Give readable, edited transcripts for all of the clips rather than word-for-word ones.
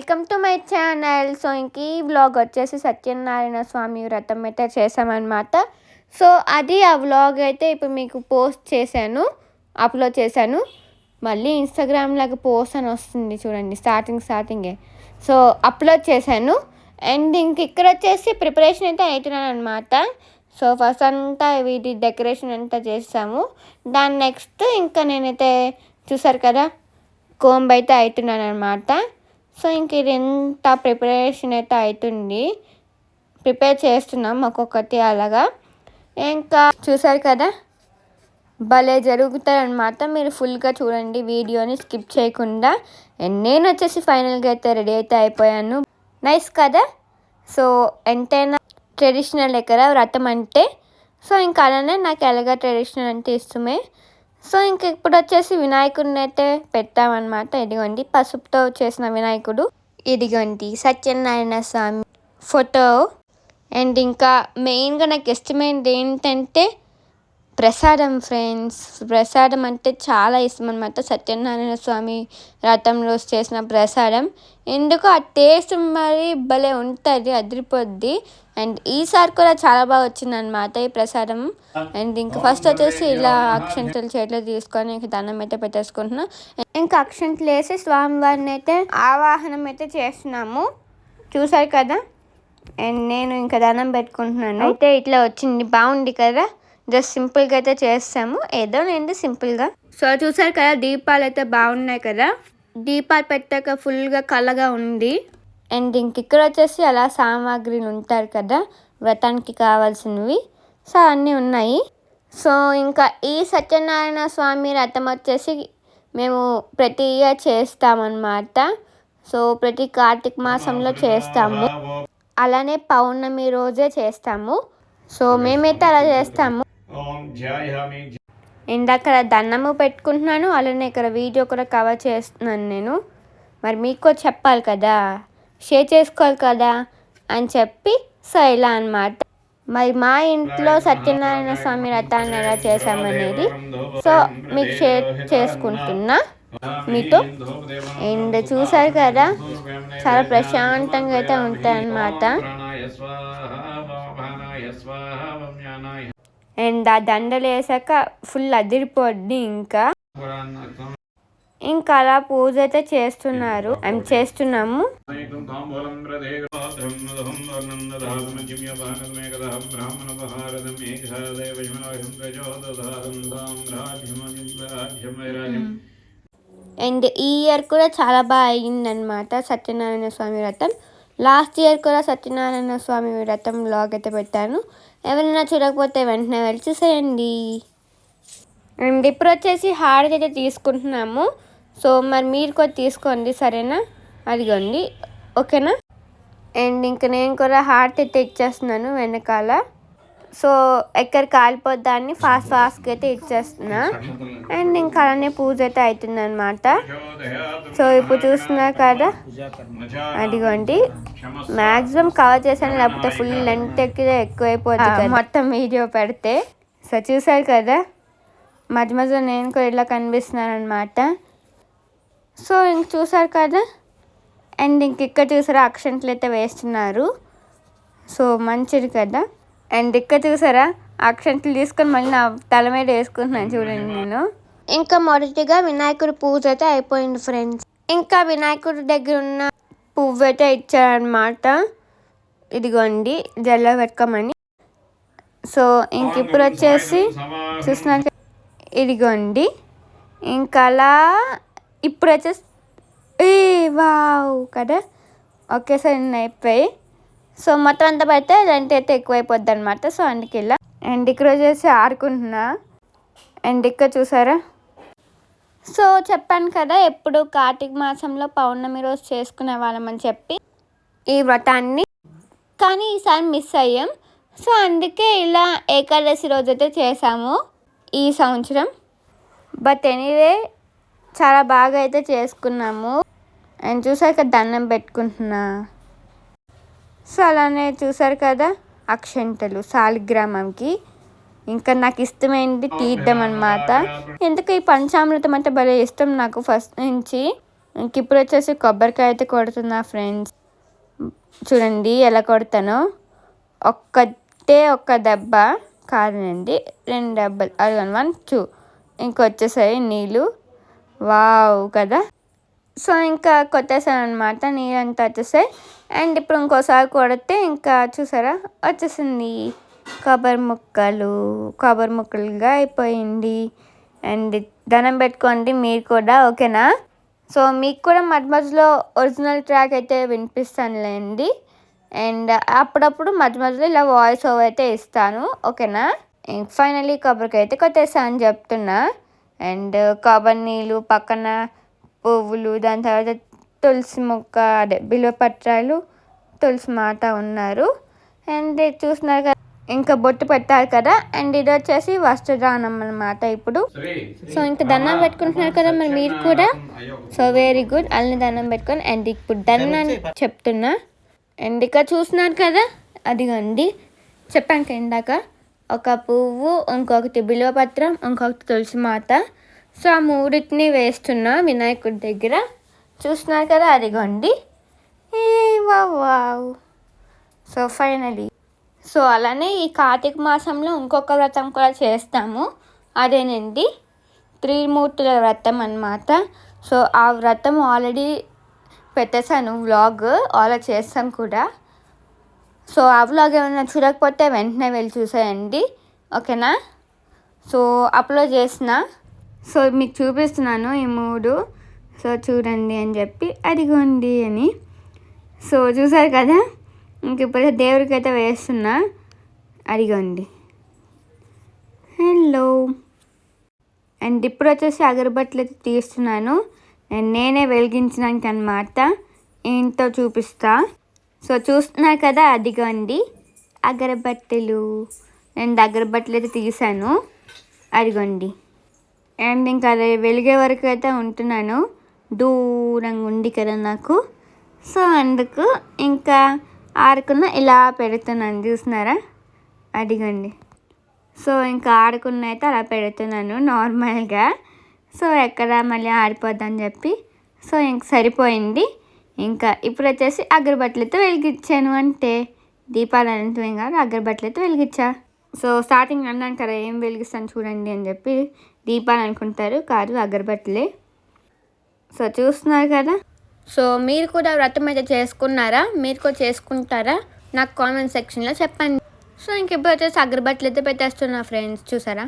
Welcome to my channel. So ఇంక ఈ vlog వచ్చేసి సత్యనారాయణ స్వామి వ్రతం అయితే చేసామన్నమాట. సో అది ఆ వ్లాగ్ అయితే ఇప్పుడు మీకు అప్లోడ్ చేశాను. మళ్ళీ ఇన్స్టాగ్రామ్ లాగా పోస్ట్ అని వస్తుంది చూడండి, స్టార్టింగే. సో అప్లోడ్ చేశాను. అండ్ ఇంక ఇక్కడ వచ్చేసి ప్రిపరేషన్ అయితే అవుతున్నాను అనమాట. సో ఫస్ట్ అంతా వీటి డెకరేషన్ అంతా చేసాము. దాని నెక్స్ట్ ఇంకా నేనైతే చూసారు కదా, కోంబ్ అయితే అవుతున్నాను అనమాట. సో ఇంక ఇది ఎంత ప్రిపరేషన్ అయితే అవుతుంది, ప్రిపేర్ చేస్తున్నాం ఒక్కొక్కటి అలాగా. ఇంకా చూసారు కదా, భలే జరుగుతాయి అనమాట. మీరు ఫుల్గా చూడండి వీడియోని స్కిప్ చేయకుండా. అండ్ నేను వచ్చేసి ఫైనల్గా అయితే రెడీ అయితే అయిపోయాను. నైస్ కదా. సో ఎంతైనా ట్రెడిషనల్ కదా వ్రతం అంటే. సో ఇంకా అలానే నాకు ఎలాగ ట్రెడిషనల్ అంటే ఇష్టమే. సో ఇంక ఇప్పుడు వచ్చేసి వినాయకుడిని అయితే పెట్టామన్నమాట. ఇదిగోండి పసుపుతో చేసిన వినాయకుడు, ఇదిగోండి సత్యనారాయణ స్వామి ఫోటో. అండ్ ఇంకా మెయిన్గా నాకు ఇష్టమైనది ఏంటంటే ప్రసాదం ఫ్రెండ్స్. ప్రసాదం అంటే చాలా ఇష్టం అనమాట. సత్యనారాయణ స్వామి వ్రతం రోజు చేసిన ప్రసాదం ఎందుకు ఆ టేస్ట్ మరి భలే ఉంటుంది, అదిరిపోద్ది. అండ్ ఈసారి కూడా చాలా బాగా వచ్చిందనమాట ఈ ప్రసాదం. అండ్ ఇంకా ఫస్ట్ వచ్చేసి ఇలా అక్షంతలు చేతిలో తీసుకొని ఇంక దండం అయితే పెట్టేసుకుంటున్నాం. ఇంకా అక్షంతలు వేసి స్వామివారిని అయితే ఆవాహనం అయితే చేస్తున్నాము, చూసారు కదా. అండ్ నేను ఇంకా దండం పెట్టుకుంటున్నాను. అయితే ఇట్లా వచ్చింది, బాగుంది కదా. జస్ట్ సింపుల్గా అయితే చేస్తాము, ఏదో లేదు సింపుల్గా. సో చూసారు కదా, దీపాలు అయితే బాగున్నాయి కదా. దీపాలు పెట్టాక ఫుల్గా కలగా ఉంది. అండ్ ఇంక ఇక్కడ వచ్చేసి అలా సామాగ్రిలు ఉంటారు కదా వ్రతానికి కావాల్సినవి, సో అన్నీ ఉన్నాయి. సో ఇంకా ఈ సత్యనారాయణ స్వామి వ్రతం వచ్చేసి మేము ప్రతి ఇయర్ చేస్తామన్నమాట. సో ప్రతి కార్తీక మాసంలో చేస్తాము, అలానే పౌర్ణమి రోజే చేస్తాము. సో మేమైతే అలా చేస్తాము. ఇందాక దండము పెట్టుకుంటున్నాను, అలానే ఇక్కడ వీడియో కూడా కవర్ చేస్తున్నాను నేను. మరి మీకు చెప్పాలి కదా, షేర్ చేసుకోవాలి కదా అని చెప్పి సో ఇలా అనమాట. మరి మా ఇంట్లో సత్యనారాయణ స్వామి వ్రతాన్ని ఎలా చేసామనేది సో మీకు షేర్ చేసుకుంటున్నా మీతో. అండ్ చూసారు కదా, చాలా ప్రశాంతంగా అయితే ఉంటాయి అన్నమాట. అండ్ ఆ దండలు వేసాక ఫుల్ అదిరిపోద్ది. ఇంకా అలా పూజ అయితే చేస్తున్నాము. అండ్ ఈ ఇయర్ కూడా చాలా బాగా అయ్యిందనమాట సత్యనారాయణ స్వామి వ్రతం. లాస్ట్ ఇయర్ కూడా సత్యనారాయణ స్వామి వ్రతం వ్లాగ్ అయితే పెట్టాను, ఎవరైనా చూడకపోతే వెంటనే వెళ్ళి చూసేయండి. అండ్ ఇప్పుడు వచ్చేసి హారతి అయితే తీసుకుంటున్నాము. సో మరి మీరు కూడా తీసుకోండి, సరేనా? అదిగోండి, ఓకేనా? అండ్ ఇంక నేను కూడా హారతి అయితే ఇచ్చేస్తున్నాను వెనకాల. సో ఎక్కడ కాలిపోద్దాన్ని ఫాస్ట్గా అయితే ఇచ్చేస్తున్నా. అండ్ ఇంకా అలానే పూజ అయితే అవుతుంది అనమాట. సో ఇప్పుడు చూస్తున్నారు కదా, అదిగోండి మ్యాక్సిమం కవర్ చేశాను, లేకపోతే ఫుల్ లెంత్ ఎక్కువైపోతుంది మొత్తం వీడియో పెడితే. సో చూసారు కదా, మధ్య మధ్యలో నేను కూడా ఇలా కనిపిస్తున్నాను అనమాట. సో ఇంక చూసారు కదా. అండ్ ఇంక ఇక్కడ చూసారా, అక్షంతలు అయితే వేస్తున్నారు. సో మంచిది కదా. అండ్ ఇక్కడ చూసారా, అక్షంతలు తీసుకొని మళ్ళీ నా తల మీద వేసుకుంటున్నాను చూడండి నేను. ఇంకా మొదటిగా వినాయకుడి పూజ అయితే అయిపోయింది ఫ్రెండ్స్. ఇంకా వినాయకుడి దగ్గర ఉన్న పువ్వు అయితే ఇచ్చారనమాట, ఇదిగోండి జల్ల పెట్టుకోమని. సో ఇంక ఇప్పుడు వచ్చేసి చూసినాక ఇదిగోండి, ఇంకా అలా ఇప్పుడు వచ్చేసి వావ్ కదా, ఒకేసారి అయిపోయి. సో మొత్తం అంతా పెడితే లెంత్ అయితే ఎక్కువైపోద్ది అనమాట. సో అందుకే ఇలా. అండ్ ఇక్కడ వచ్చేసి ఆడుకుంటున్నా. అండ్ ఇక్కడ చూసారా, సో చెప్పాను కదా ఎప్పుడు కార్తీక మాసంలో పౌర్ణమి రోజు చేసుకునే వాళ్ళమని చెప్పి ఈ వ్రతాన్ని, కానీ ఈసారి మిస్ అయ్యాం. సో అందుకే ఇలా ఏకాదశి రోజు అయితే చేసాము ఈ సంవత్సరం. బట్ ఎనీవే చాలా బాగా అయితే చేసుకున్నాము. అండ్ చూసారు కదా, దండం పెట్టుకుంటున్నా. సో అలానే చూసారు కదా, అక్షంతలు సాలిగ్రామంకి. ఇంకా నాకు ఇష్టమైనది తీర్థం అనమాట. ఎందుకు ఈ పంచామృతం అంటే భలే ఇష్టం నాకు ఫస్ట్ నుంచి. ఇంక ఇప్పుడు వచ్చేసి కొబ్బరికాయ అయితే కొడుతున్నా ఫ్రెండ్స్. చూడండి ఎలా కొడతానో. ఒక్క దెబ్బ కాదండి, 2 దెబ్బలు. అదిగోండి 1 2 ఇంకొచ్చేసాయి నీళ్ళు. వావ్ కదా. సో ఇంకా కొట్టేసాను అనమాట, నీళ్ళంతా వచ్చేసాయి. అండ్ ఇప్పుడు ఇంకోసారి కొడితే ఇంకా చూసారా వచ్చేసింది కొబ్బరి ముక్కలుగా అయిపోయింది. అండ్ దండం పెట్టుకోండి మీరు కూడా, ఓకేనా. సో మీకు కూడా మధ్య మధ్యలో ఒరిజినల్ ట్రాక్ అయితే వినిపిస్తానులేండి. అండ్ అప్పుడప్పుడు మధ్య మధ్యలో ఇలా వాయిస్ ఓవర్ అయితే ఇస్తాను, ఓకేనా. ఫైనలీ కొబ్బరికాయ అయితే కొట్టేసాను అని చెప్తున్నా. అండ్ కొబ్బరి నీళ్ళు, పక్కన పువ్వులు, దాని తర్వాత తులసి మొక్క, అదే బిల్వపత్రాలు, తులసి మాత ఉన్నారు. అండ్ చూస్తున్నారు కదా, ఇంకా బొట్టు పెట్టారు కదా. అండ్ ఇది వచ్చేసి వస్త్రదానం అన్నమాట ఇప్పుడు. సో ఇంకా దండం పెట్టుకుంటున్నారు కదా మరి మీరు కూడా. సో వెరీ గుడ్, అల్ని దండం పెట్టుకొని. అండ్ ఇప్పుడు దండం చెప్తున్నా. అండ్ ఇక్కడ చూస్తున్నారు కదా, అదిగోండి చెప్పాను కదా ఇందాక, ఒక పువ్వు, ఇంకొకటి బిల్వపత్రం, ఇంకొకటి తులసి మాత. సో ఆ మూడింటిని వేస్తున్నా వినాయకుడి దగ్గర. చూస్తున్నారు కదా, అదిగోండి. వావ్. సో ఫైనలీ, సో అలానే ఈ కార్తీక మాసంలో ఇంకొక వ్రతం కూడా చేస్తాము. అదేనండి త్రిమూర్తుల వ్రతం అన్నమాట. సో ఆ వ్రతం ఆల్రెడీ పెట్టేశాను వ్లాగ్, ఆల్రెడీ చేస్తాం కూడా. సో ఆ వ్లాగ్ ఏమైనా చూడకపోతే వెంటనే వెళ్ళి చూసేయండి, ఓకేనా. సో అప్లోడ్ చేసిన. సో మీకు చూపిస్తున్నాను ఈ 3. సో చూడండి అని చెప్పి, అదిగోండి అని. సో చూసారు కదా. ఇంక ఇప్పుడు దేవుడికి అయితే వేస్తున్నా, అదిగోండి. హలో. అండ్ ఇప్పుడు వచ్చేసి అగరబత్తులు అయితే తీస్తున్నాను. నేనే వెలిగించడానికి అనమాట, ఏంటో చూపిస్తా. సో చూస్తున్నారు కదా, అదిగోండి అగరబత్తులు. నేను అగరబత్తులు అయితే తీసాను, అదిగోండి. అండ్ ఇంకా అది వెలిగే వరకు అయితే ఉంటున్నాను, దూరంగా ఉంది కదా నాకు. సో అందుకు ఇంకా ఆడుకున్న ఇలా పెడుతున్నాను, చూస్తున్నారా, అదిగోండి. సో ఇంకా ఆడుకున్న అయితే అలా పెడుతున్నాను నార్మల్గా. సో ఎక్కడ మళ్ళీ ఆడిపోద్దని చెప్పి. సో ఇంక సరిపోయింది. ఇంకా ఇప్పుడు వచ్చేసి అగరబత్తులతో వెలిగించాను, అంటే దీపాలు అనంతమే కాదు, అగరబత్తులతో వెలిగించా. సో స్టార్టింగ్ అన్నాను కదా ఏం వెలిగిస్తాను చూడండి అని చెప్పి, దీపాలు అనుకుంటారు, కాదు అగరబత్తులే. సో చూస్తున్నారు కదా. సో మీరు కూడా వ్రతం అయితే చేసుకున్నారా, మీరు కూడా చేసుకుంటారా, నాకు కామెంట్ సెక్షన్లో చెప్పండి. సో ఇంక ఇప్పుడు వచ్చేసి అగరబత్తులు అయితే పెట్టేస్తున్నా ఫ్రెండ్స్, చూసారా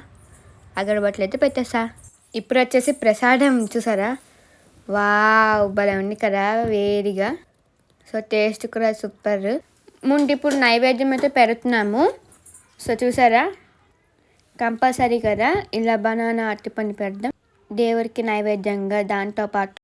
అగరబత్తులు అయితే పెట్టేస్తా. ఇప్పుడు వచ్చేసి ప్రసాదం చూసారా, వావ్ భలే ఉంది కదా వేడిగా. సో టేస్ట్ కూడా సూపర్. ముందు ఇప్పుడు నైవేద్యం అయితే పెడుతున్నాము. సో చూసారా, కంపల్సరీ కదా ఇలా బనానా అరటిపండు పెడదాం దేవుడికి నైవేద్యంగా. దాంతోపాటు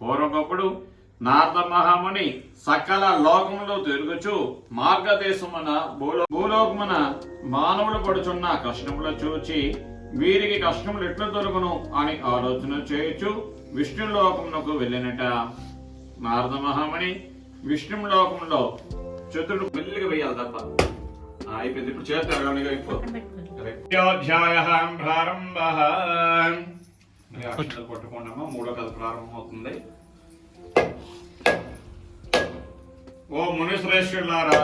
పూర్వకప్పుడు నారద మహాముని సకల లోకములో తిరుగుచు మార్గదేశమున భూలోకమున మానవులు పడుచున్న కష్టములు చూచి వీరికి కష్టములు ఎట్లు దొరుకును అని ఆలోచన చేయొచ్చు విష్ణు లోకమునకు వెళ్ళినట. నారద మహాముని విష్ణు లోకంలో చతురుడు మెల్లిగా వేయాలి తప్ప అయిపోయింది. ఇప్పుడు చేస్తారు ప్రారంభ కొట్టుకున్నామా, 3వ కథ ప్రారంభం అవుతుంది. ఓ మునిశ్రేష్ఠులారా,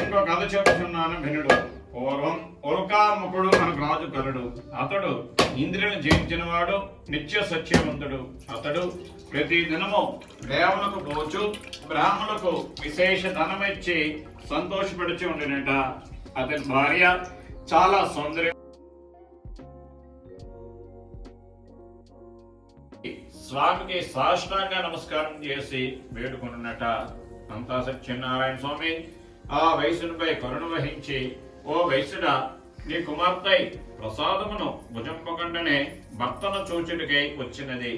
ఇంకో కథ చెప్పుచున్నాను వినుడు. పూర్వం ఉల్కాముఖుడు మనకు రాజు కలుడు. అతడు ఇంద్రియులను జయించిన వాడు, నిత్య సత్యవంతుడు. అతడు ప్రతి దినము దేవులకు పోచు బ్రాహ్మణులకు విశేష ధనమిచ్చి సంతోషపడిచి ఉండినట. అతని భార్య చాలా సౌందర్యం, స్వామికి సాష్టాంగ నమస్కారం చేసి వేడుకున్నట. అంతా సత్యనారాయణ స్వామి ఆ వైశ్యునిపై కరుణ వహించి, ఓ వైశ్యుడా, నీ కుమార్తె ప్రసాదమును భుజంపకుండానే భర్తను చూచుటకై వచ్చినది.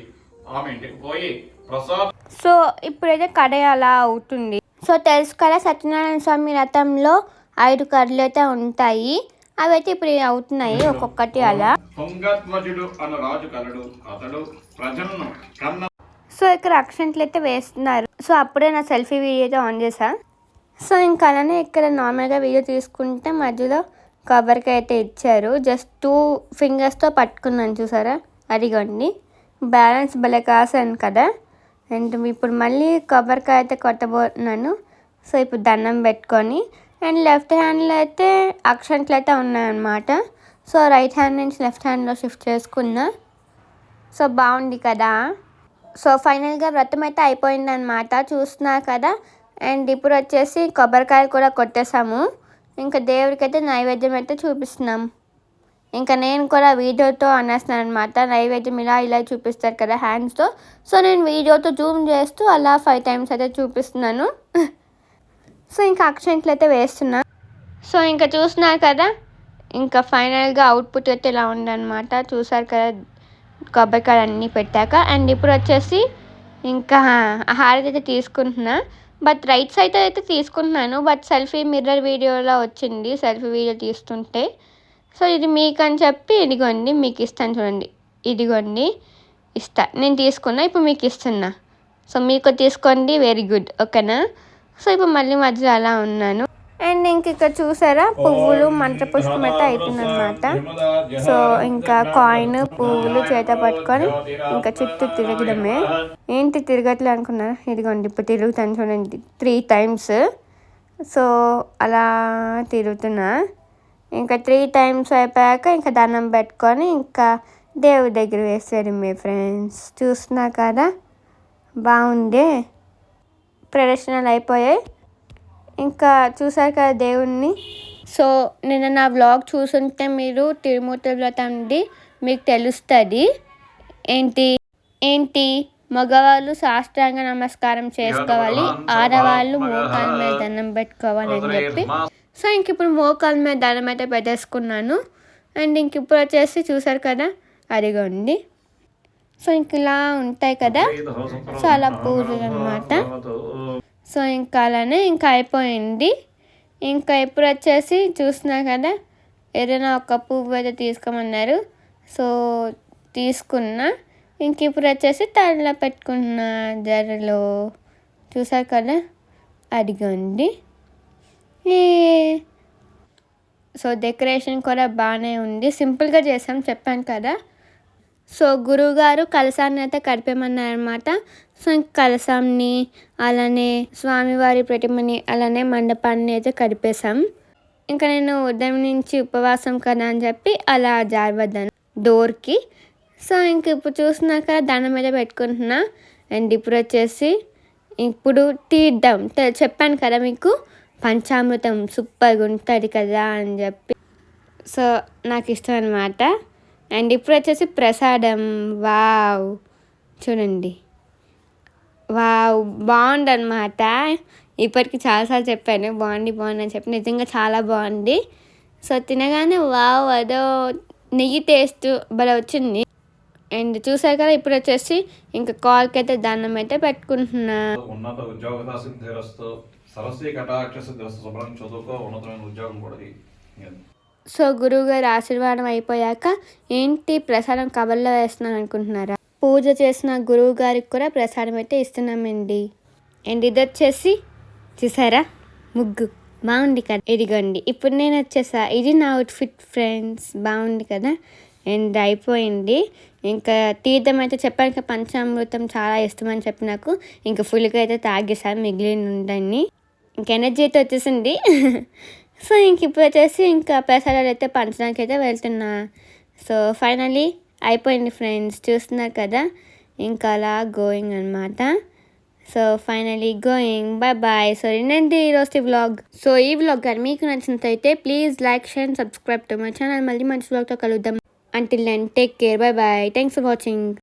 ఆమె ఇంటికి పోయి ప్రసాదం. సో ఇప్పుడైతే కథ అలా అవుతుంది. సో తెలుసు కదా, సత్యనారాయణ స్వామి రథంలో 5 కర్రలు అయితే ఉంటాయి. అవి అయితే ఇప్పుడు అవుతున్నాయి ఒక్కొక్కటి అలా. తుంగధ్వజుడు అను రాజు కలడు. అతడు ప్రజలను కన్న. సో ఇక్కడ అక్షంతలు అయితే వేస్తున్నారు. సో అప్పుడే నా సెల్ఫీ వీడియో అయితే ఆన్ చేసా. సో ఇంకా అలానే ఇక్కడ నార్మల్గా వీడియో తీసుకుంటే మధ్యలో కొబ్బరికాయ అయితే ఇచ్చారు. జస్ట్ 2 ఫింగర్స్తో పట్టుకున్నాను, చూసారా, అదిగోండి. బ్యాలెన్స్ భలే కాసాను కదా. అండ్ ఇప్పుడు మళ్ళీ కొబ్బరికాయ అయితే కొట్టబోతున్నాను. సో ఇప్పుడు దండం పెట్టుకొని, అండ్ లెఫ్ట్ హ్యాండ్లో అయితే అక్షంతలు అయితే ఉన్నాయన్నమాట. సో రైట్ హ్యాండ్ నుంచి లెఫ్ట్ హ్యాండ్లో షిఫ్ట్ చేసుకున్నా. సో బాగుంది కదా. సో ఫైనల్గా వ్రతం అయితే అయిపోయిందనమాట, చూస్తున్నారు కదా. అండ్ ఇప్పుడు వచ్చేసి కొబ్బరికాయలు కూడా కొట్టేసాము. ఇంకా దేవుడికి అయితే నైవేద్యం అయితే చూపిస్తున్నాం. ఇంకా నేను కూడా వీడియోతో అనేస్తున్నాను అనమాట. నైవేద్యం ఇలా చూపిస్తారు కదా హ్యాండ్స్తో. సో నేను వీడియోతో జూమ్ చేస్తూ అలా 5 టైమ్స్ అయితే చూపిస్తున్నాను. సో ఇంకా అక్షంతలు అయితే వేస్తున్నా. సో ఇంకా చూస్తున్నారు కదా, ఇంకా ఫైనల్గా అవుట్పుట్ అయితే ఇలా ఉందన్నమాట. చూసారు కదా కొబ్బరికాయలు అన్నీ పెట్టాక. అండ్ ఇప్పుడు వచ్చేసి ఇంకా హారతి అయితే తీసుకుంటున్నా. బట్ రైట్ సైడ్ అయితే తీసుకుంటున్నాను. బట్ సెల్ఫీ మిర్రర్ వీడియోలో వచ్చింది, సెల్ఫీ వీడియో తీస్తుంటే. సో ఇది మీకు అని చెప్పి ఇదిగోండి మీకు ఇస్తాను, చూడండి, ఇదిగోండి ఇస్తా. నేను తీసుకున్నా, ఇప్పుడు మీకు ఇస్తున్నా. సో మీకు తీసుకోండి, వెరీ గుడ్, ఓకేనా. సో ఇప్పుడు మళ్ళీ మధ్యలో అలా ఉన్నాను. అండ్ ఇంక ఇక్కడ చూసారా పువ్వులు మంత్రపుష్పం అయితే అవుతుందన్నమాట. సో ఇంకా కాయిన్ పువ్వులు చేత పట్టుకొని ఇంకా చుట్టూ తిరగడమే. ఏంటి తిరగట్లే అనుకున్నారు, ఇదిగోండి ఇప్పుడు తిరుగుతాను చూడండి 3 టైమ్స్. సో అలా తిరుగుతున్నా. ఇంకా 3 టైమ్స్ అయిపోయాక ఇంకా దండం పెట్టుకొని ఇంకా దేవుడి దగ్గర వేసారు మీ ఫ్రెండ్స్. చూస్తున్నా కదా, బాగుంది. ప్రదర్శనలు అయిపోయాయి. ఇంకా చూసారు కదా దేవుణ్ణి. సో నిన్న నా వ్లాగ్ చూసుంటే మీరు తిరుమూర్తి వ్రతంది మీకు తెలుస్తుంది. ఏంటి మగవాళ్ళు సాష్టాంగ నమస్కారం చేసుకోవాలి, ఆడవాళ్ళు మోకాల మీద దండం పెట్టుకోవాలి అని చెప్పి. సో ఇంక ఇప్పుడు మోకాల మీద దండం అయితే పెట్టేసుకున్నాను. అండ్ ఇంక ఇప్పుడు వచ్చేసి చూసారు కదా, అదిగోండి. సో ఇంక ఇలా ఉంటాయి కదా, సో అలా పూజలు అనమాట. సో ఇంకా అలానే ఇంకా అయిపోయింది. ఇంకా ఇప్పుడు వచ్చేసి చూస్తున్నా కదా, ఏదైనా ఒక పువ్వు అయితే తీసుకోమన్నారు. సో తీసుకున్నా. ఇంక ఇప్పుడు వచ్చేసి తలలో పెట్టుకున్నా జడలో. చూసారు కదా, అదిగోండి. సో డెకరేషన్ కూడా బాగానే ఉంది, సింపుల్గా చేసాం, చెప్పాను కదా. సో గురువుగారు కలశాన్ని అయితే కడిపేమన్నారనమాట. సో ఇంక కలశాన్ని అలానే స్వామివారి ప్రతిమని అలానే మండపాన్ని అయితే కడిపేశాం. ఇంకా నేను ఉదయం నుంచి ఉపవాసం కదా అని చెప్పి అలా జారబడ్డాను డోర్కి. సో ఇంక ఇప్పుడు చూసినాక దండం మీద పెట్టుకుంటున్నా. అండ్ ఇప్పుడు వచ్చేసి ఇప్పుడు తీద్దాం, చెప్పాను కదా మీకు పంచామృతం సూపర్గా ఉంటుంది కదా అని చెప్పి. సో నాకు ఇష్టం అనమాట. అండ్ ఇప్పుడు వచ్చేసి ప్రసాదం. వావ్, చూడండి, వావ్, బాగుందన్నమాట. ఇప్పటికి చాలాసార్లు చెప్పాను బాగుంది అని చెప్పి, నిజంగా చాలా బాగుంది. సో తినగానే వావ్, అదో నెయ్యి టేస్ట్ భలే వచ్చింది. అండ్ చూసారు కదా, ఇప్పుడు వచ్చేసి ఇంకా కాల్కి అయితే దండం అయితే పెట్టుకుంటున్నా. ఉన్నత ఉద్యోగ సిద్ధిరస్తు, సరస్వతి కటాక్ష సిద్ధిరస్తు, శుభ్రం చదువుకో, ఉన్నతమైన ఉద్యోగం కూడా. సో గురువుగారు ఆశీర్వాదం అయిపోయాక ఏంటి ప్రసాదం కవర్లో వేస్తున్నాను అనుకుంటున్నారా? పూజ చేసిన గురువు గారికి కూడా ప్రసాదం అయితే ఇస్తున్నామండి. అండ్ ఇది వచ్చేసి చూసారా ముగ్గు, బాగుంది కదా. ఇదిగోండి ఇప్పుడు నేను వచ్చేసా, ఇది నా అవుట్ఫిట్ ఫ్రెండ్స్, బాగుంది కదా. అండ్ అయిపోయింది. ఇంకా తీర్థం అయితే చెప్పాను కదా, పంచామృతం చాలా ఇష్టం అని చెప్పి నాకు ఇంకా ఫుల్గా అయితే తాగేసాను మిగిలిన ఉండని. ఇంక ఎనర్జీ అయితే వచ్చేసింది. సో ఇంక ఇప్పుడు వచ్చేసి ఇంకా ప్రసాదాలు అయితే పంచడానికి అయితే వెళ్తున్నా. సో ఫైనలీ అయిపోయింది ఫ్రెండ్స్, చూస్తున్నారు కదా, ఇంకా అలా గోయింగ్ అనమాట. So finally going, bye. So ఏంటంటే ఈరోజు వ్లాగ్. సో ఈ వ్లాగ్ కానీ మీకు నచ్చినట్లయితే please like, share and subscribe to my channel. మళ్ళీ మంచి వ్లాగ్తో కలుద్దాం. Until then, take care. Bye. Thanks for watching.